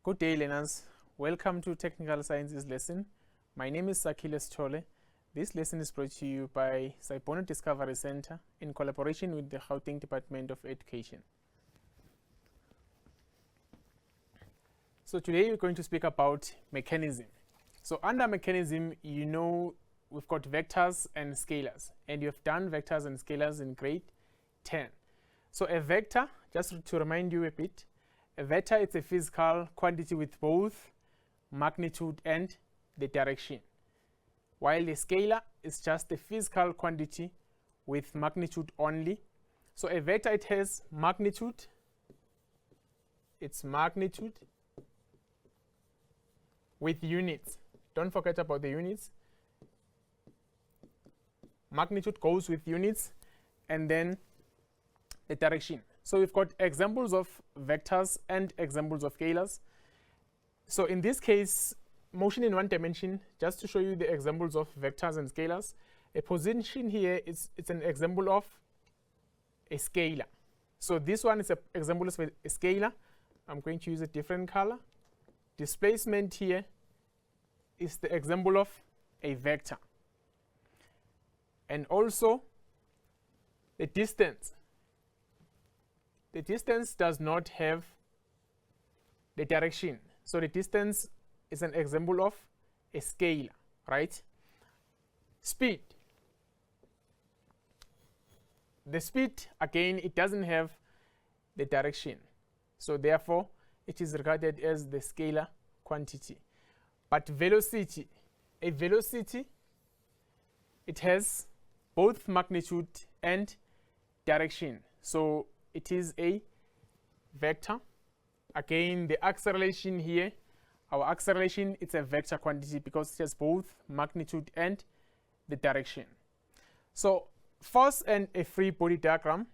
Good day, learners. Welcome to Technical Sciences lesson. My name is Achilles Tole. This lesson is brought to you by Sci-Bono Discovery Center in collaboration with the Gauteng Department of Education. So today we're going to speak about mechanism. So under mechanism, you know we've got vectors and scalars, and you've done vectors and scalars in grade 10. So a vector, just to remind you a bit, a vector is a physical quantity with both magnitude and the direction, while a scalar is just a physical quantity with magnitude only. So a vector, it has magnitude, its magnitude with units. Don't forget about the units. Magnitude goes with units, and then the direction. So we've got examples of vectors and examples of scalars. So in this case, motion in one dimension, just to show you the examples of vectors and scalars, a position here it's an example of a scalar. So this one is an example of a scalar. I'm going to use a different color. Displacement here is the example of a vector. And also the distance. The distance does not have the direction. So the distance is an example of a scalar, right? Speed. The speed, again, it doesn't have the direction. So therefore, it is regarded as the scalar quantity. But velocity, a velocity, it has both magnitude and direction. So it is a vector. Again, the acceleration here, our acceleration, it's a vector quantity because it has both magnitude and the direction. So force and a free body diagram.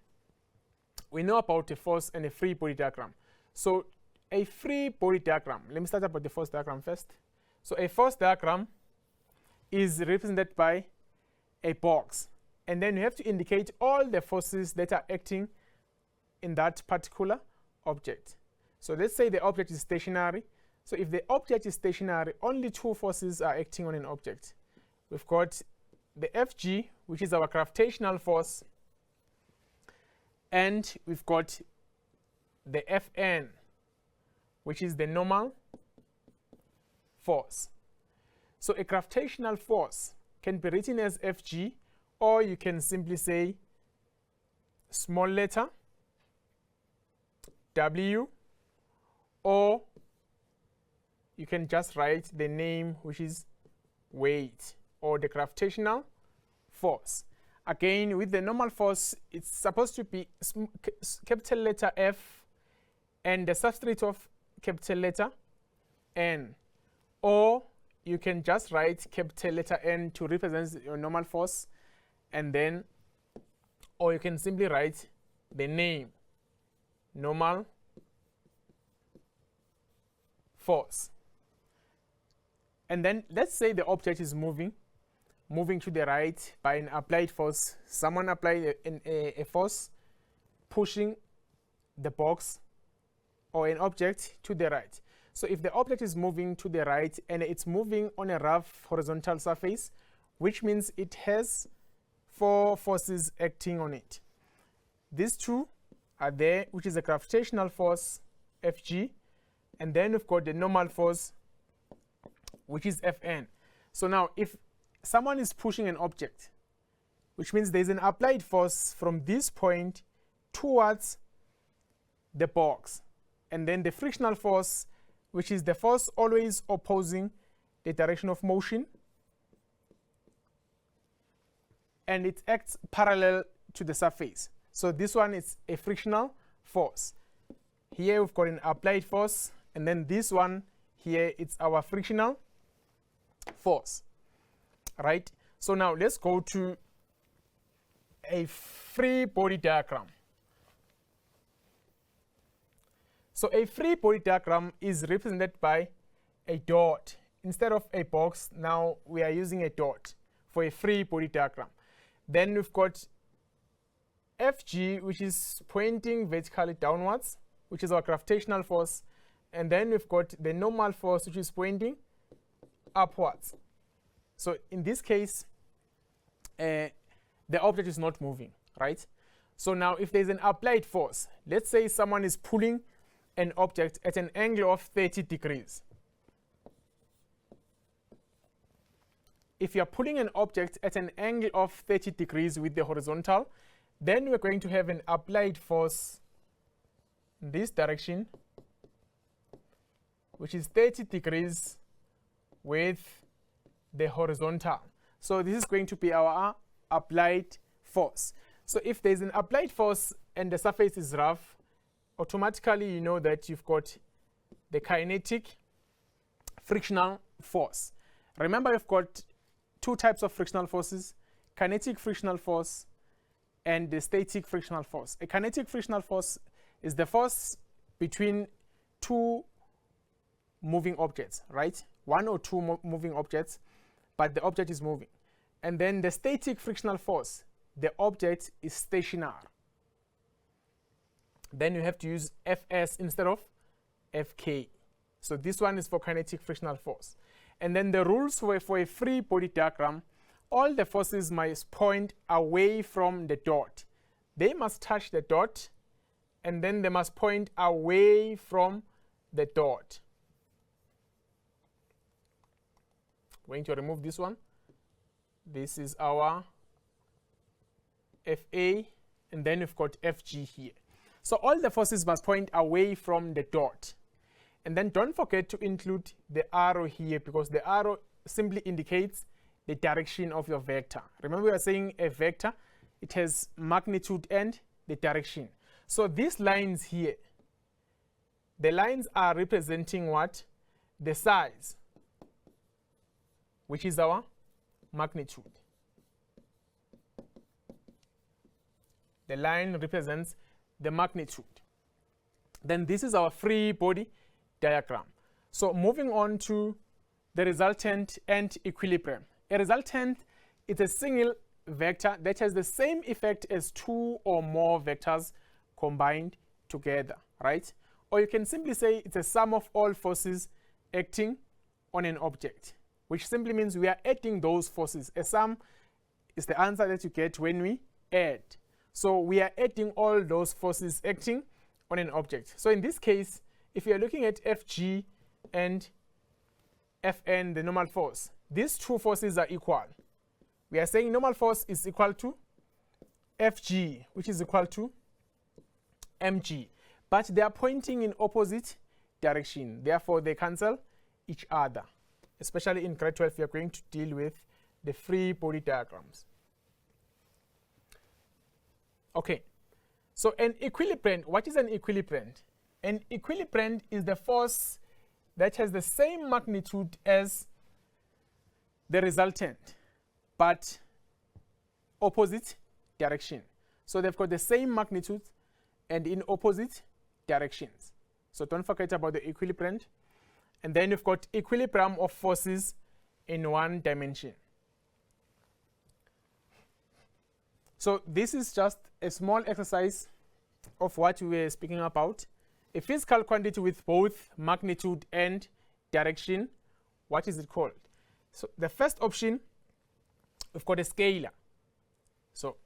We know about a force and a free body diagram. So a free body diagram, let me start about the force diagram first. So a force diagram is represented by a box, and then you have to indicate all the forces that are acting in that particular object. So let's say the object is stationary. So if the object is stationary, only two forces are acting on an object. We've got the Fg, which is our gravitational force, and we've got the Fn, which is the normal force. So a gravitational force can be written as Fg, or you can simply say small letter W, or you can just write the name, which is weight, or the gravitational force. Again, with the normal force, it's supposed to be capital letter F and the subscript of capital letter N, or you can just write capital letter N to represent your normal force, and then, or you can simply write the name, normal force. And then let's say the object is moving to the right by an applied force. Someone applied a force pushing the box or an object to the right. So if the object is moving to the right and it's moving on a rough horizontal surface, which means it has four forces acting on it. These two are there, which is a gravitational force, Fg, and then we've got the normal force, which is Fn. So now if someone is pushing an object, which means there's an applied force from this point towards the box, and then the frictional force, which is the force always opposing the direction of motion, and it acts parallel to the surface. So this one is a frictional force. Here we've got an applied force, and then this one here, it's our frictional force, right? So now let's go to a free body diagram. So a free body diagram is represented by a dot. Instead of a box, now we are using a dot for a free body diagram. Then we've got Fg, which is pointing vertically downwards, which is our gravitational force, and then we've got the normal force which is pointing upwards. So in this case, the object is not moving, right? So now if there's an applied force, let's say someone is pulling an object at an angle of 30 degrees. If you're pulling an object at an angle of 30 degrees with the horizontal, then we're going to have an applied force in this direction, which is 30 degrees with the horizontal. So this is going to be our applied force. So if there's an applied force and the surface is rough, automatically you know that you've got the kinetic frictional force. Remember, we've got two types of frictional forces: kinetic frictional force and the static frictional force. A kinetic frictional force is the force between two moving objects, right? One or two moving objects, but the object is moving. And then the static frictional force, the object is stationary. Then you have to use Fs instead of Fk. So this one is for kinetic frictional force. And then the rules for a free body diagram: all the forces must point away from the dot. They must touch the dot, and then they must point away from the dot. I'm going to remove this one. This is our Fa, and then we've got Fg here. So all the forces must point away from the dot. And then don't forget to include the arrow here, because the arrow simply indicates the direction of your vector. Remember, we are saying a vector, it has magnitude and the direction. So these lines here, the lines are representing what? The size, which is our magnitude. The line represents the magnitude. Then this is our free body diagram. So moving on to the resultant and equilibrium. A resultant is a single vector that has the same effect as two or more vectors combined together, right? Or you can simply say it's a sum of all forces acting on an object, which simply means we are adding those forces. A sum is the answer that you get when we add. So we are adding all those forces acting on an object. So in this case, if you are looking at Fg and Fn, the normal force, these two forces are equal. We are saying normal force is equal to Fg, which is equal to mg. But they are pointing in opposite direction. Therefore, they cancel each other. Especially in grade 12, we are going to deal with the free body diagrams. Okay. So an equilibrant, what is an equilibrant? An equilibrant is the force that has the same magnitude as the resultant, but opposite direction. So they've got the same magnitude and in opposite directions. So don't forget about the equilibrant. And then you've got equilibrium of forces in one dimension. So this is just a small exercise of what we were speaking about. A physical quantity with both magnitude and direction. What is it called? So the first option, we've got a scalar. So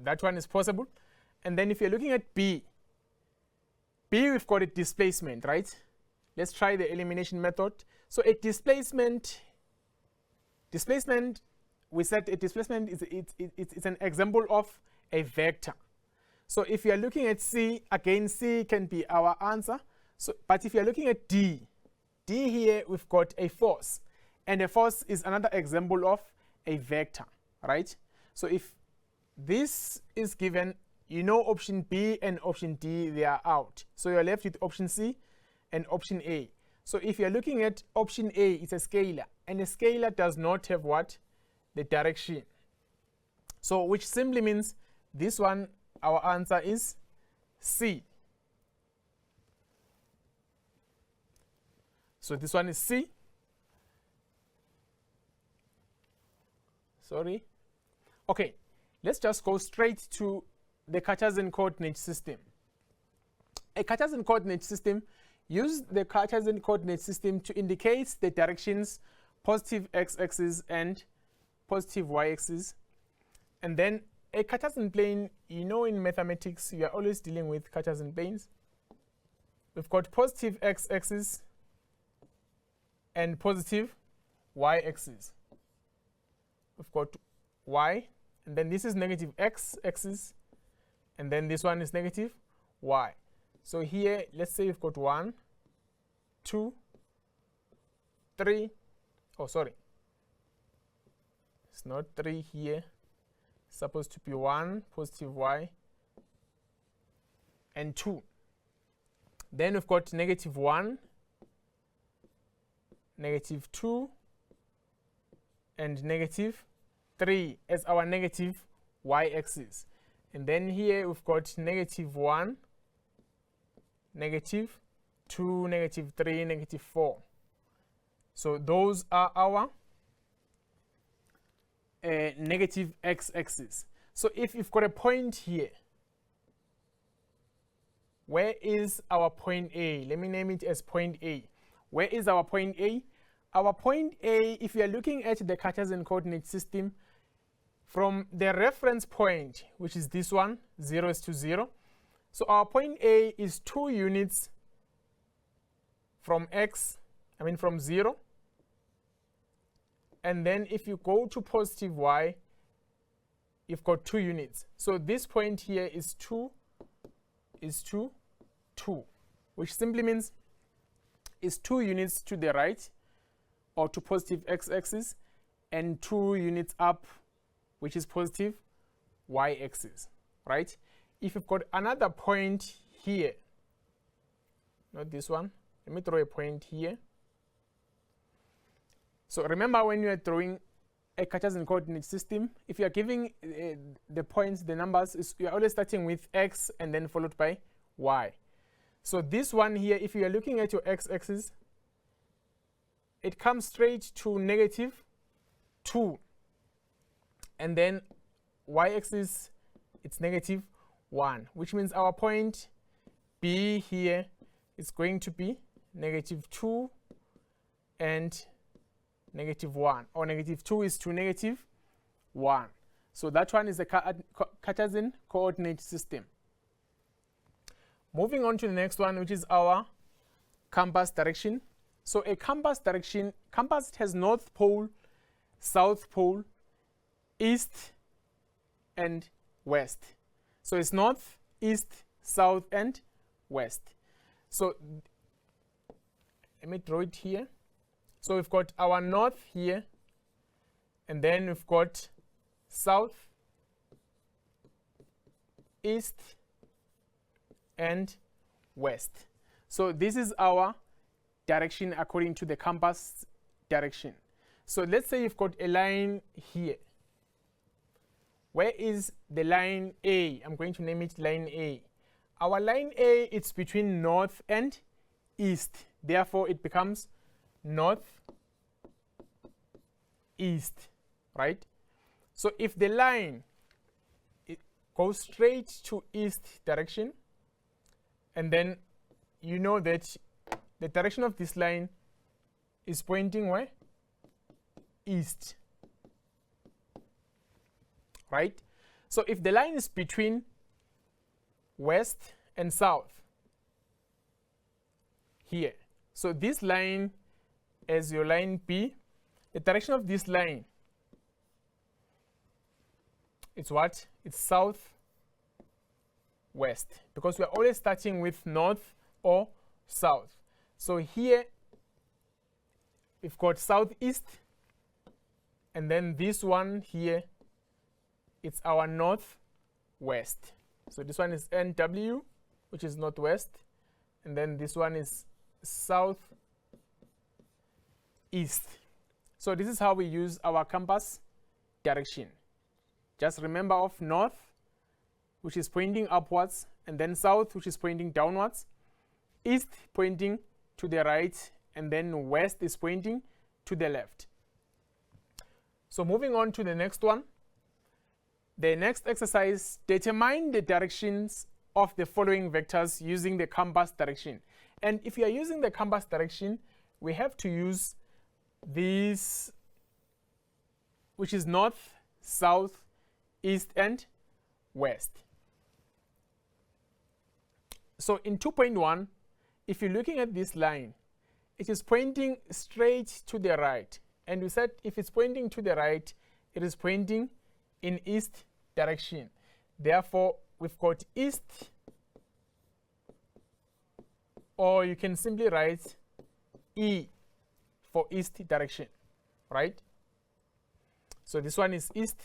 that one is possible. And then if you're looking at B, we've got a displacement, right? Let's try the elimination method. So a displacement, we said a displacement is it's an example of a vector. So if you are looking at C, again, C can be our answer. So, but if you are looking at D here, we've got a force. And a force is another example of a vector, right? So if this is given, you know option B and option D, they are out. So you're left with option C and option A. So if you're looking at option A, it's a scalar. And a scalar does not have what? The direction. So which simply means this one, our answer is C. So this one is C. Sorry. Okay, let's just go straight to the Cartesian coordinate system. A Cartesian coordinate system use the Cartesian coordinate system to indicate the directions positive x-axis and positive y-axis. And then a Cartesian plane, you know, in mathematics, you are always dealing with Cartesian planes. We've got positive x-axis and positive y-axis. We've got y, and then this is negative x-axis, and then this one is negative y. So here, let's say we've got 1, 2, 3. Oh, sorry. It's not 3 here. It's supposed to be 1, positive y, and 2. Then we've got negative 1, negative 2, and negative 3 as our negative y-axis. And then here we've got negative 1, negative 2, negative 3, negative 4. So those are our negative x-axis. So if you've got a point here, where is our point A? Let me name it as point A. Where is our point A? Our point A, if you are looking at the Cartesian coordinate system, from the reference point, which is this one, 0 is to 0. So our point A is 2 units from from 0. And then if you go to positive y, you've got 2 units. So this point here is 2, 2, which simply means is 2 units to the right, or to positive x-axis, and 2 units up, which is positive y-axis, right? If you've got another point here, not this one, let me throw a point here. So remember, when you are drawing a Cartesian coordinate system, if you are giving the points, the numbers, you are always starting with x and then followed by y. So this one here, if you are looking at your x-axis, it comes straight to negative 2. And then y-axis, it's negative 1, which means our point B here is going to be negative 2 and negative 1, or negative 2 is to negative 1. So that one is the Cartesian coordinate system. Moving on to the next one, which is our compass direction. So a compass direction, compass has north pole, south pole, east, and west. So it's north, east, south, and west. So let me draw it here. So we've got our north here, and then we've got south, east, and west. So this is our direction according to the compass direction. So let's say you've got a line here. Where is the line A? I'm going to name it line A. Our line A, it's between north and east. Therefore, it becomes north, east, right? So if the line goes straight to east direction, and then you know that the direction of this line is pointing where? East, right? So if the line is between west and south here, so this line as your line B, the direction of this line, it's what? It's south west, because we are always starting with north or south. So here we've got southeast, and then this one here, it's our northwest. So this one is NW, which is northwest, and then this one is southeast. So this is how we use our compass direction. Just remember of north, which is pointing upwards, and then south, which is pointing downwards, east pointing to the right, and then west is pointing to the left. So moving on to the next one. The next exercise, determine the directions of the following vectors using the compass direction. And if you are using the compass direction, we have to use this, which is north, south, east, and west. So in 2.1, if you're looking at this line, it is pointing straight to the right. And we said if it's pointing to the right, it is pointing in east direction. Therefore, we've got east, or you can simply write E for east direction, right? So this one is east.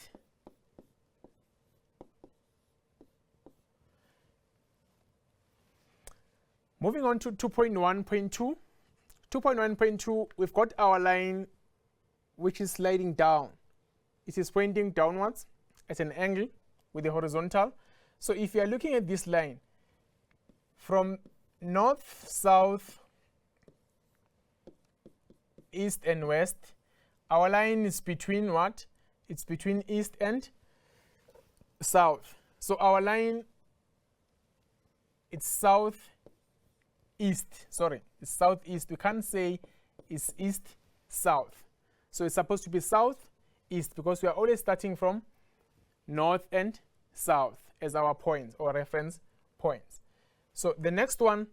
Moving on to 2.1.2. 2.1.2, we've got our line which is sliding down. It is pointing downwards at an angle with the horizontal. So if you are looking at this line from north, south, east and west, our line is between what? It's between east and south. So our line, it's southeast, sorry, it's southeast. We can't say it's east, south. So it's supposed to be southeast because we are always starting from north and south as our points or reference points. So the next one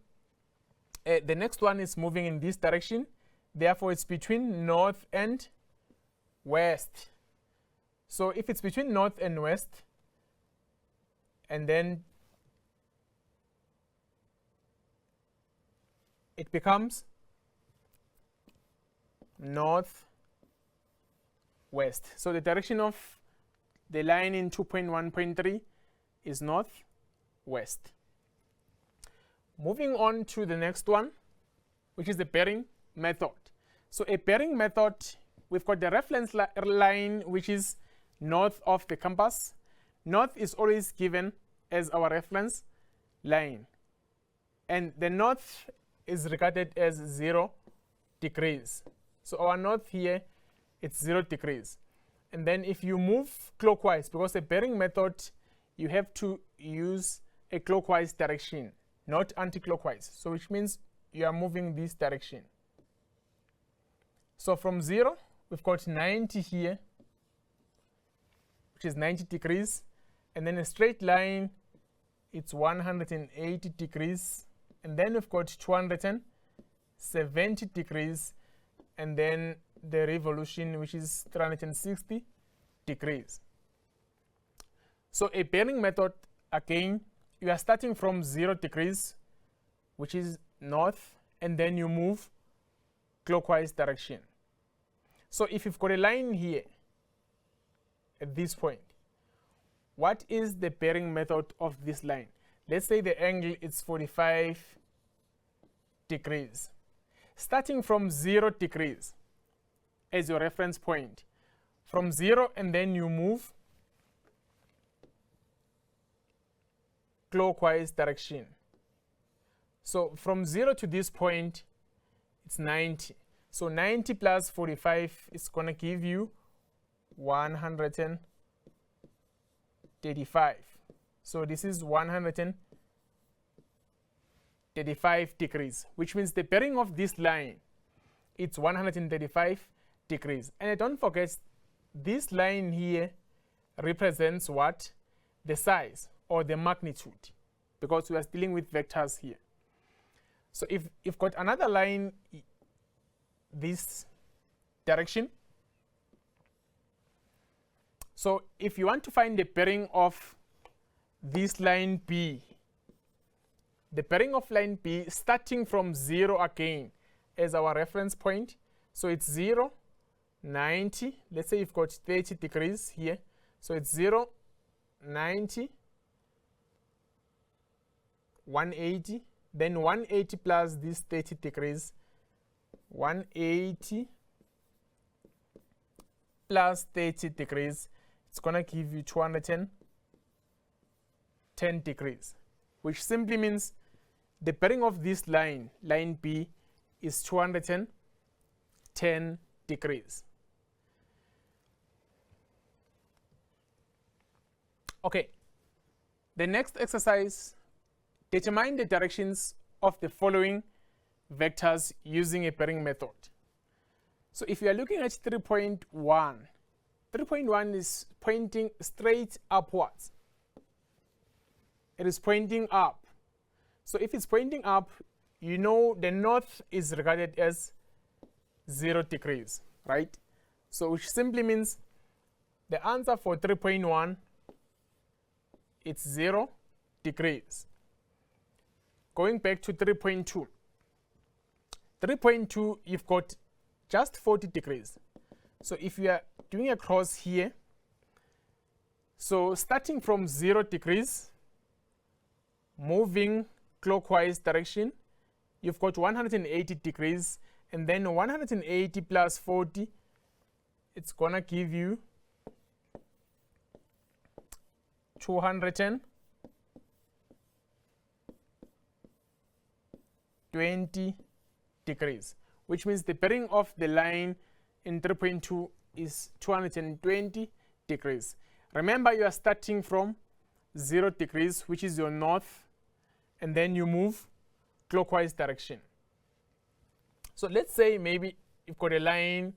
is moving in this direction. Therefore, it's between north and west. So if it's between north and west, and then it becomes north west. So the direction of the line in 2.1.3 is north west. Moving on to the next one, which is the bearing method. So a bearing method, we've got the reference line which is north of the compass. North is always given as our reference line, and the north is regarded as 0 degrees. So our north here, it's 0 degrees. And then if you move clockwise, because the bearing method, you have to use a clockwise direction, not anti-clockwise. So which means you are moving this direction. So from 0, we've got 90 here, which is 90 degrees. And then a straight line, it's 180 degrees. And then we've got 270 degrees. And then the revolution, which is 360 degrees. So a bearing method, again, you are starting from 0 degrees, which is north, and then you move clockwise direction. So if you've got a line here at this point, what is the bearing method of this line? Let's say the angle is 45 degrees. Starting from 0 degrees as your reference point. From 0, and then you move clockwise direction. So from 0 to this point, it's 90. So 90 plus 45 is going to give you 135. So this is 135 degrees, which means the bearing of this line, it's 135 degrees. And don't forget, this line here represents what? The size or the magnitude, because we are dealing with vectors here. So if you've got another line this direction, so if you want to find the bearing of this line B, the bearing of line B starting from 0 again as our reference point. So it's 0, 90. Let's say you've got 30 degrees here. So it's 0, 90, 180. Then 180 plus this 30 degrees. 180 plus 30 degrees. It's going to give you 210 degrees, which simply means the bearing of this line, line B, is 210 degrees. Okay, the next exercise, determine the directions of the following vectors using a pairing method. So if you are looking at 3.1, 3.1 is pointing straight upwards. It is pointing up. So if it's pointing up, you know the north is regarded as 0 degrees, right? So which simply means the answer for 3.1, it's 0 degrees. Going back to 3.2. 3.2, you've got just 40 degrees. So if you are doing a cross here, so starting from 0 degrees, moving clockwise direction, you've got 180 degrees, and then 180 plus 40, it's gonna give you 220 degrees, which means the bearing of the line in 3.2 is 220 degrees. Remember, you are starting from 0 degrees, which is your north, and then you move clockwise direction. So let's say maybe you've got a line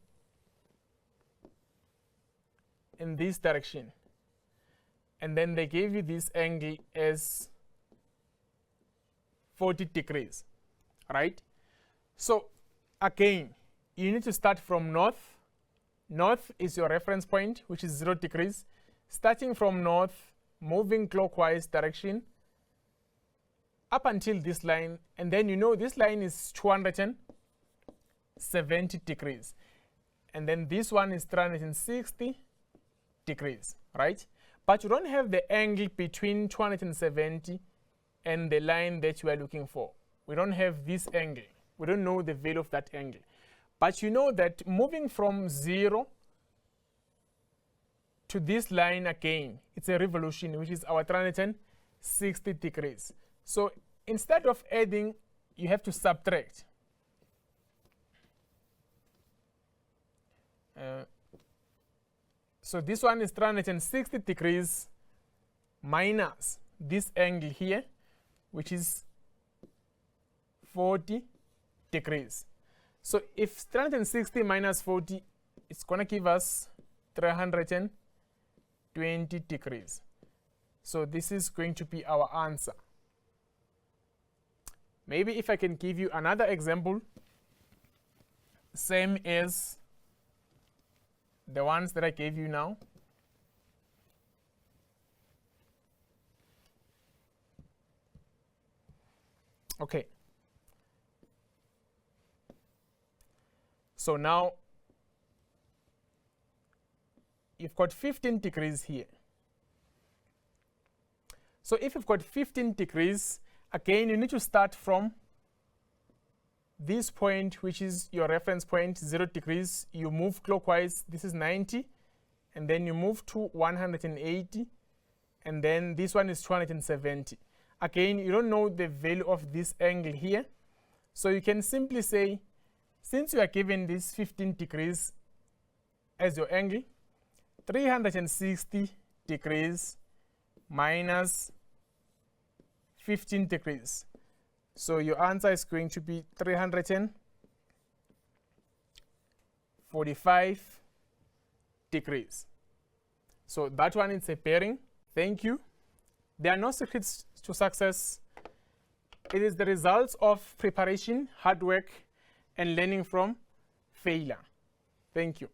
in this direction, and then they gave you this angle as 40 degrees, right? So again, you need to start from north. North is your reference point, which is 0 degrees. Starting from north, moving clockwise direction up until this line, and then you know this line is 270 degrees, and then this one is 360 degrees, right? But you don't have the angle between 270 and the line that you are looking for. We don't have this angle. We don't know the value of that angle. But you know that moving from 0 to this line again, it's a revolution, which is our 360 degrees. So instead of adding, you have to subtract. So this one is 360 degrees minus this angle here, which is 40 degrees. So if 360 minus 40, it's going to give us 320 degrees. So this is going to be our answer. Maybe if I can give you another example, same as the ones that I gave you now. Okay. So now you've got 15 degrees here. So if you've got 15 degrees, again, you need to start from this point, which is your reference point, 0 degrees. You move clockwise, this is 90, and then you move to 180, and then this one is 270. Again, you don't know the value of this angle here, so you can simply say, since you are given this 15 degrees as your angle, 360 degrees minus 15 degrees. So your answer is going to be 345 degrees. So that one is a pairing. Thank you. There are no secrets to success. It is the results of preparation, hard work, and learning from failure. Thank you.